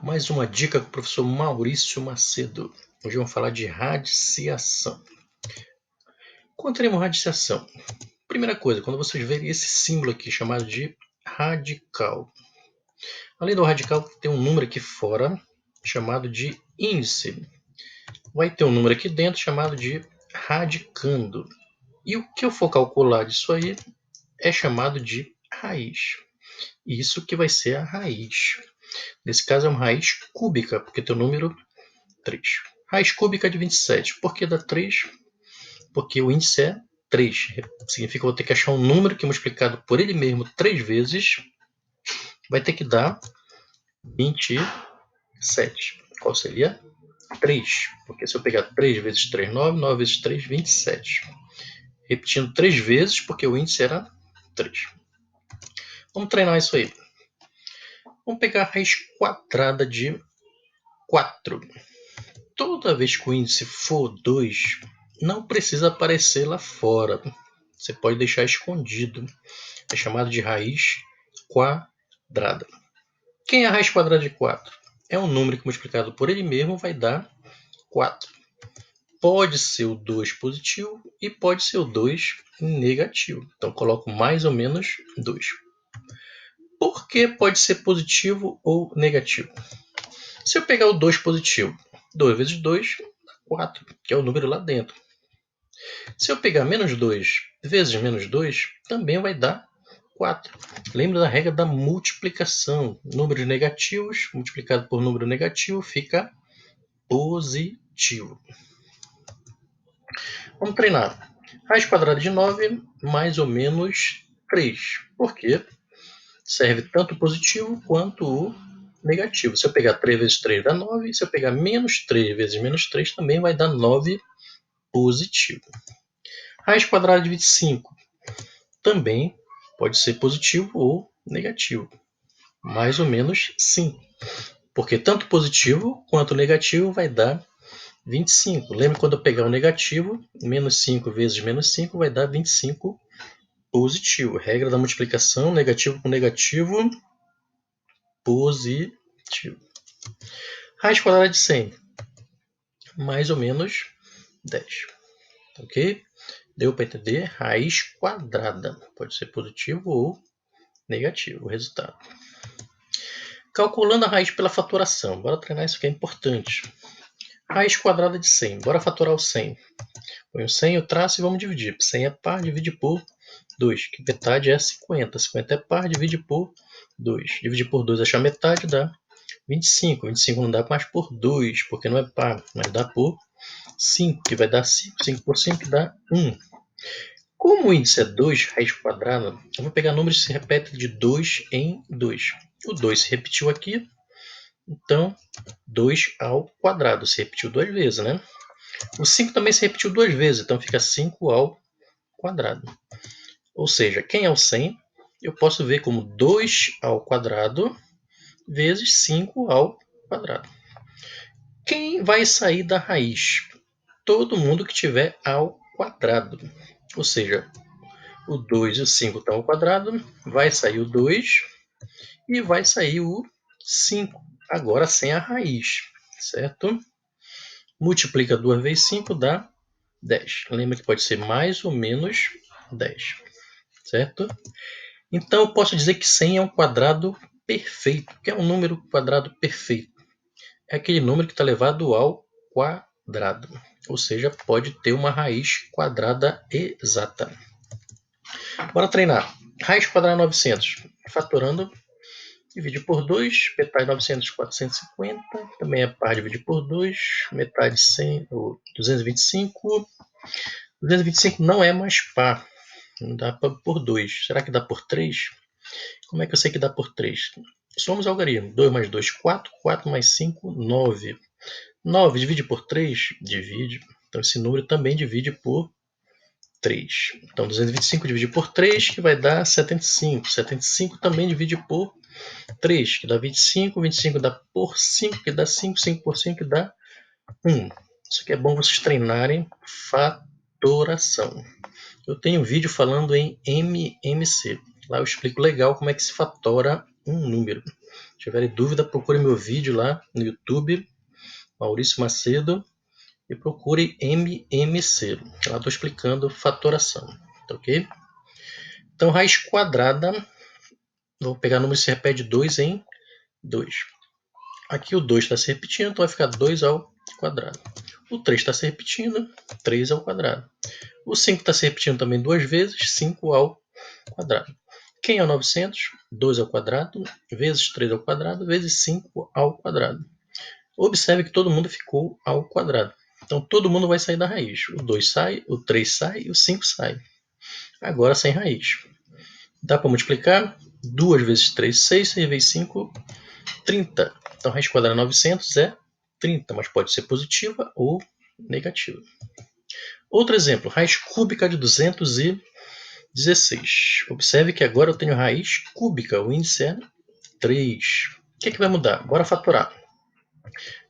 Mais uma dica com o professor Maurício Macedo. Hoje vamos falar de radiciação. Quando teremos radiciação? Primeira coisa, quando vocês verem esse símbolo aqui chamado de radical. Além do radical, tem um número aqui fora chamado de índice. Vai ter um número aqui dentro chamado de radicando. E o que eu for calcular disso aí é chamado de raiz. Isso que vai ser a raiz. Nesse caso é uma raiz cúbica, porque tem o número 3. Raiz cúbica de 27. Por que dá 3? Porque o índice é 3. Significa que eu vou ter que achar um número que multiplicado por ele mesmo 3 vezes vai ter que dar 27. Qual seria? 3. Porque se eu pegar 3 vezes 3, 9. 9 vezes 3, 27. Repetindo 3 vezes, porque o índice era 3. Vamos treinar isso aí. Vamos pegar a raiz quadrada de 4. Toda vez que o índice for 2, não precisa aparecer lá fora. Você pode deixar escondido. É chamado de raiz quadrada. Quem é a raiz quadrada de 4? É um número que multiplicado por ele mesmo vai dar 4. Pode ser o 2 positivo e pode ser o 2 negativo. Então coloco mais ou menos 2. Por que pode ser positivo ou negativo? Se eu pegar o 2 positivo, 2 vezes 2 dá 4, que é o número lá dentro. Se eu pegar menos 2 vezes menos 2, também vai dar 4. Lembra da regra da multiplicação. Números negativos multiplicado por número negativo fica positivo. Vamos treinar. Raiz quadrada de 9 mais ou menos 3. Por quê? Serve tanto o positivo quanto o negativo. Se eu pegar 3 vezes 3 dá 9. Se eu pegar menos 3 vezes menos 3 também vai dar 9 positivo. Raiz quadrada de 25 também pode ser positivo ou negativo. Mais ou menos 5. Porque tanto positivo quanto negativo vai dar 25. Lembra quando eu pegar o negativo, menos 5 vezes menos 5 vai dar 25 positivo. Regra da multiplicação, negativo com negativo, positivo. Raiz quadrada de 100, mais ou menos 10. Ok? Deu para entender? Raiz quadrada. Pode ser positivo ou negativo o resultado. Calculando a raiz pela fatoração. Bora treinar isso que é importante. Raiz quadrada de 100. Bora fatorar o 100. Põe o 100, o traço e vamos dividir. 100 é par, divide por 2. Que metade é 50. 50 é par, divide por 2. Dividir por 2, achar metade dá 25. 25 não dá mais por 2, porque não é par, mas dá por 5, que vai dar 5. 5 por 5 dá 1. Como o índice é 2, raiz quadrada, eu vou pegar números que se repetem de 2 em 2. O 2 se repetiu aqui, então 2 ao quadrado. Se repetiu 2 vezes, né? O 5 também se repetiu 2 vezes, então fica 5 ao quadrado. Ou seja, quem é o 100? Eu posso ver como 2 ao quadrado vezes 5 ao quadrado. Quem vai sair da raiz? Todo mundo que tiver ao quadrado. Ou seja, o 2 e o 5 estão ao quadrado, vai sair o 2 e vai sair o 5, agora sem a raiz, certo? Multiplica 2 vezes 5 dá 10. Lembra que pode ser mais ou menos 10, certo? Então eu posso dizer que 100 é um quadrado perfeito. O que é um número quadrado perfeito? É aquele número que está elevado ao quadrado, ou seja, pode ter uma raiz quadrada exata. Bora treinar. Raiz quadrada de 900. Fatorando, divide por 2. Metade de 900, 450. Também é par, divide por 2. Metade 100, 225. 225 não é mais par. Não dá por 2. Será que dá por 3? Como é que eu sei que dá por 3? Somos algarismo. 2 mais 2, 4. 4 mais 5, 9. 9 divide por 3? Divide. Então esse número também divide por 3. Então 225 divide por 3, que vai dar 75. 75 também divide por 3, que dá 25. 25 dá por 5, que dá 5. 5 por 5, que dá 1. Isso aqui é bom vocês treinarem fatoração. Eu tenho um vídeo falando em MMC. Lá eu explico legal como é que se fatora um número. Se tiverem dúvida, procure meu vídeo lá no YouTube, Maurício Macedo, e procure MMC. Lá estou explicando fatoração, tá ok? Então, raiz quadrada, vou pegar número que se repete 2 em 2. Aqui o 2 está se repetindo, então vai ficar 2 ao quadrado. O 3 está se repetindo, 3 ao quadrado. O 5 está se repetindo também duas vezes, 5 ao quadrado. Quem é o 900? 2 ao quadrado, vezes 3 ao quadrado, vezes 5 ao quadrado. Observe que todo mundo ficou ao quadrado. Então, todo mundo vai sair da raiz. O 2 sai, o 3 sai e o 5 sai. Agora, sem raiz. Dá para multiplicar? 2 vezes 3, 6. 6 vezes 5, 30. Então, raiz quadrada de 900 é 30, mas pode ser positiva ou negativa. Outro exemplo, raiz cúbica de 216. Observe que agora eu tenho raiz cúbica, o índice é 3. O que vai mudar? Bora fatorar.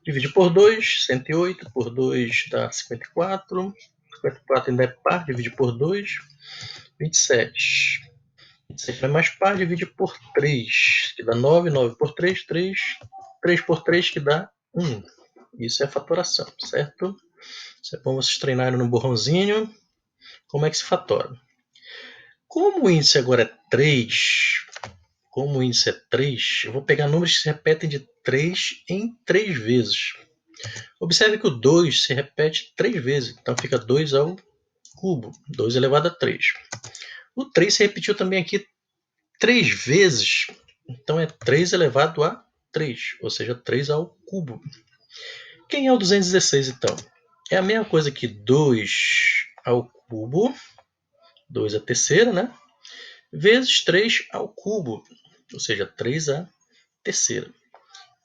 Dividir por 2, 108, por 2 dá 54. 54 ainda é par, divide por 2, 27. 27 não é mais par, divide por 3, que dá 9. 9 por 3, 3. 3 por 3, que dá 1. Isso é fatoração, certo? Isso é bom vocês treinarem no borrãozinho. Como é que se fatora? Como o índice agora é 3, eu vou pegar números que se repetem de 3 em 3 vezes. Observe que o 2 se repete 3 vezes, então fica 2 ao cubo, 2 elevado a 3. O 3 se repetiu também aqui 3 vezes, então é 3 elevado a 3, ou seja, 3 ao cubo. Quem é o 216 então? É a mesma coisa que 2 ao cubo, 2 a terceira, né? Vezes 3 ao cubo, ou seja, 3 a terceira.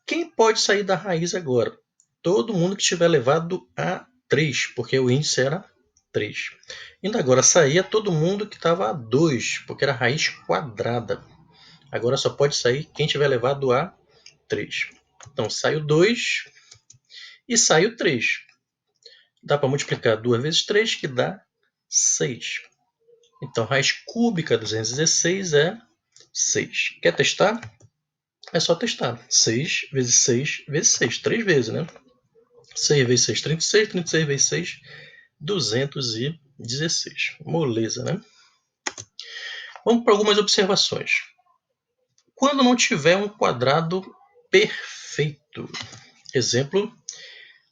Quem pode sair da raiz agora? Todo mundo que tiver elevado a 3, porque o índice era 3. Ainda agora saía todo mundo que estava a 2, porque era raiz quadrada. Agora só pode sair quem tiver elevado a 3. Então sai o 2 e sai o 3. Dá para multiplicar 2 vezes 3, que dá 6. Então, raiz cúbica 216 é 6. Quer testar? É só testar. 6 vezes 6 vezes 6. 3 vezes, né? 6 vezes 6, 36. 36 vezes 6, 216. Moleza, né? Vamos para algumas observações. Quando não tiver um quadrado perfeito. Exemplo,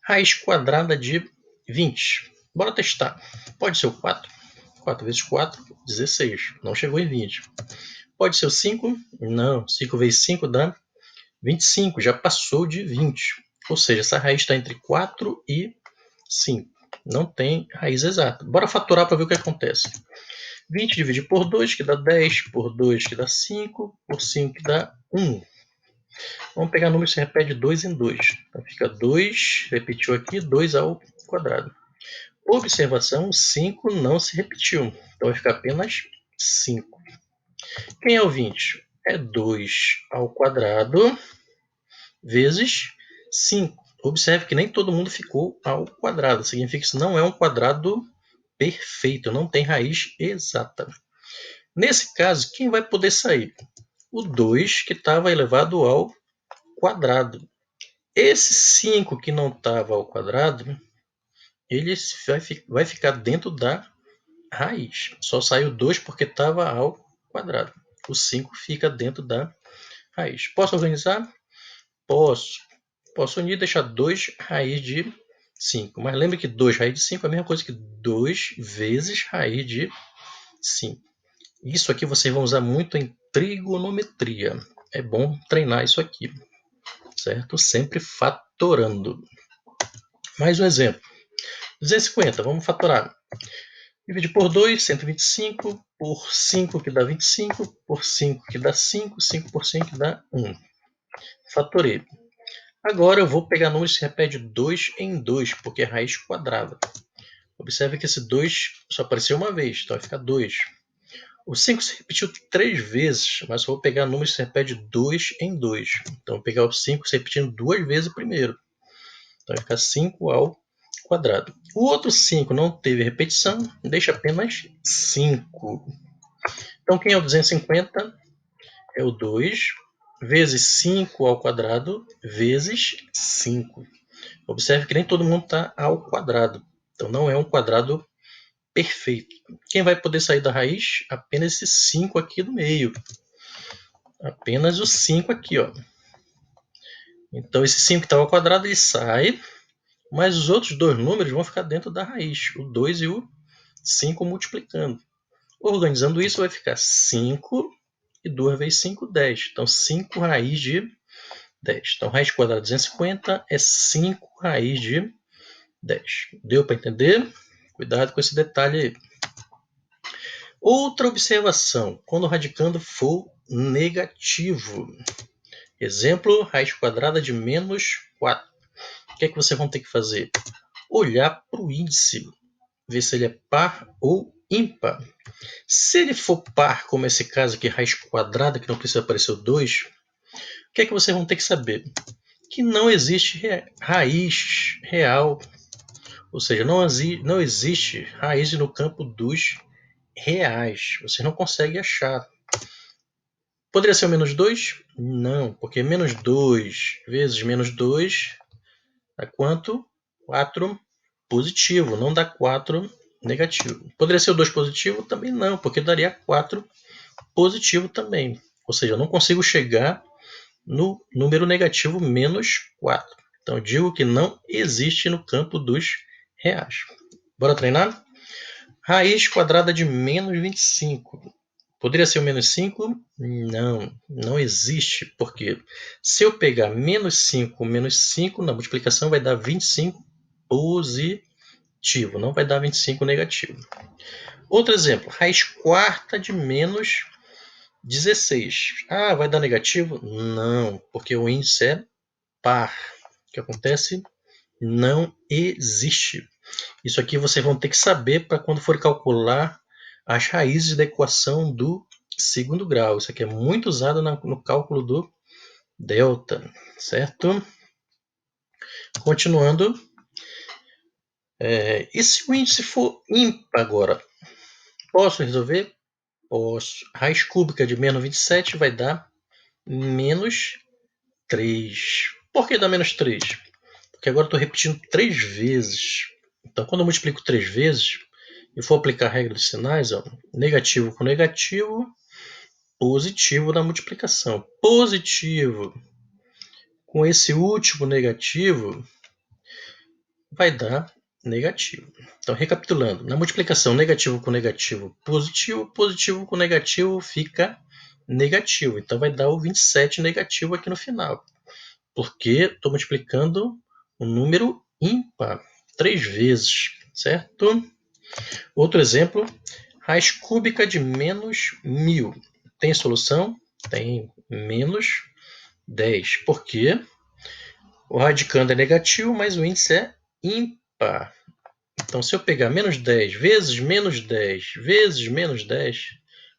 raiz quadrada de 20. Bora testar. Pode ser o 4. 4 vezes 4, 16. Não chegou em 20. Pode ser o 5? Não. 5 vezes 5 dá 25. Já passou de 20. Ou seja, essa raiz está entre 4 e 5. Não tem raiz exata. Bora fatorar para ver o que acontece. 20 dividido por 2, que dá 10. Por 2, que dá 5. Por 5, que dá 1. Vamos pegar número que se repete de 2 em 2. Então fica 2, repetiu aqui, 2 ao quadrado. Observação, 5 não se repetiu. Então vai ficar apenas 5. Quem é o 20? É 2 ao quadrado vezes 5. Observe que nem todo mundo ficou ao quadrado. Significa que isso não é um quadrado perfeito, não tem raiz exata. Nesse caso, quem vai poder sair? O 2 que estava elevado ao quadrado. Esse 5 que não estava ao quadrado, ele vai ficar dentro da raiz. Só saiu 2 porque estava ao quadrado. O 5 fica dentro da raiz. Posso organizar? Posso. Posso unir e deixar 2 raiz de 5. Mas lembre que 2 raiz de 5 é a mesma coisa que 2 vezes raiz de 5. Isso aqui vocês vão usar muito em trigonometria. É bom treinar isso aqui, certo? Sempre fatorando. Mais um exemplo. 250, vamos fatorar. Divide por 2, 125, por 5 que dá 25, por 5 que dá 5, 5 por 5 que dá 1. Fatorei. Agora eu vou pegar números que se repete 2 em 2, porque é raiz quadrada. Observe que esse 2 só apareceu uma vez, então vai ficar 2. O 5 se repetiu 3 vezes, mas eu vou pegar números que se repete 2 em 2. Então vou pegar o 5 se repetindo 2 vezes primeiro. Então vai ficar 5 ao quadrado. O outro 5 não teve repetição, deixa apenas 5. Então quem é o 250? É o 2 vezes 5 ao quadrado vezes 5. Observe que nem todo mundo está ao quadrado. Então, não é um quadrado perfeito. Quem vai poder sair da raiz? Apenas esse 5 aqui do meio. Apenas o 5 aqui, ó. Então, esse 5 que está ao quadrado, ele sai, mas os outros dois números vão ficar dentro da raiz, o 2 e o 5 multiplicando. Organizando isso, vai ficar 5 e 2 vezes 5, 10. Então, 5 raiz de 10. Então, raiz quadrada de 250 é 5 raiz de 10. Deu para entender? Cuidado com esse detalhe aí. Outra observação, quando o radicando for negativo. Exemplo, raiz quadrada de menos 4. O que é que vocês vão ter que fazer? Olhar para o índice, ver se ele é par ou ímpar. Se ele for par, como esse caso aqui, raiz quadrada, que não precisa aparecer o 2, o que é que vocês vão ter que saber? Que não existe raiz real, ou seja, não existe raiz no campo dos reais. Você não consegue achar. Poderia ser o menos 2? Não, porque menos 2 vezes menos 2 dá quanto? 4 positivo, não dá 4 negativo. Poderia ser o 2 positivo? Também não, porque daria 4 positivo também. Ou seja, eu não consigo chegar no número negativo menos 4. Então, eu digo que não existe no campo dos reais. Bora treinar? Raiz quadrada de menos 25. Poderia ser o menos 5? Não, não existe. Porque se eu pegar menos 5 menos 5, na multiplicação vai dar 25 positivo, não vai dar 25 negativo. Outro exemplo, raiz quarta de menos 16. Ah, vai dar negativo? Não, porque o índice é par. O que acontece? Não existe. Isso aqui vocês vão ter que saber para quando for calcular as raízes da equação do segundo grau. Isso aqui é muito usado no cálculo do delta, certo? Continuando. E se o índice for ímpar agora? Posso resolver? Posso. Raiz cúbica de menos 27 vai dar menos 3. Por que dá menos 3? Porque agora eu estou repetindo 3 vezes. Então, quando eu multiplico 3 vezes e for aplicar a regra dos sinais, ó, negativo com negativo, positivo na multiplicação. Positivo com esse último negativo vai dar negativo. Então, recapitulando, na multiplicação negativo com negativo, positivo, positivo com negativo fica negativo. Então, vai dar o 27 negativo aqui no final. Porque estou multiplicando um número ímpar 3 vezes, certo? Outro exemplo, raiz cúbica de menos 1000. Tem solução? Tem menos 10. Por quê? O radicando é negativo, mas o índice é ímpar. Então, se eu pegar menos 10 vezes menos 10 vezes menos 10,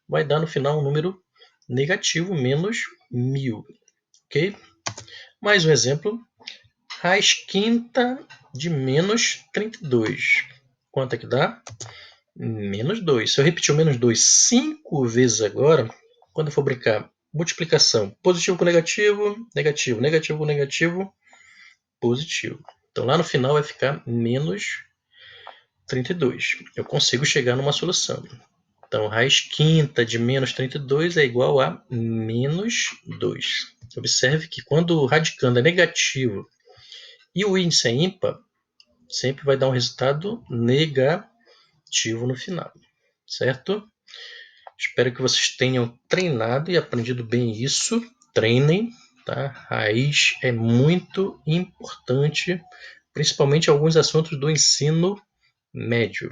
vai dar no final um número negativo, menos 1000. Ok? Mais um exemplo. Raiz quinta de menos 32. Quanto é que dá? Menos 2. Se eu repetir o menos 2 5 vezes agora, quando eu for brincar, multiplicação, positivo com negativo, negativo, negativo com negativo, positivo. Então lá no final vai ficar menos 32. Eu consigo chegar numa solução. Então, raiz quinta de menos 32 é igual a menos 2. Observe que quando o radicando é negativo e o índice é ímpar, sempre vai dar um resultado negativo no final, certo? Espero que vocês tenham treinado e aprendido bem isso. Treinem, tá? Raiz é muito importante, principalmente alguns assuntos do ensino médio.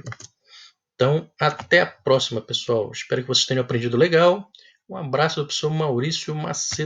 Então, até a próxima, pessoal. Espero que vocês tenham aprendido legal. Um abraço do professor Maurício Macedo.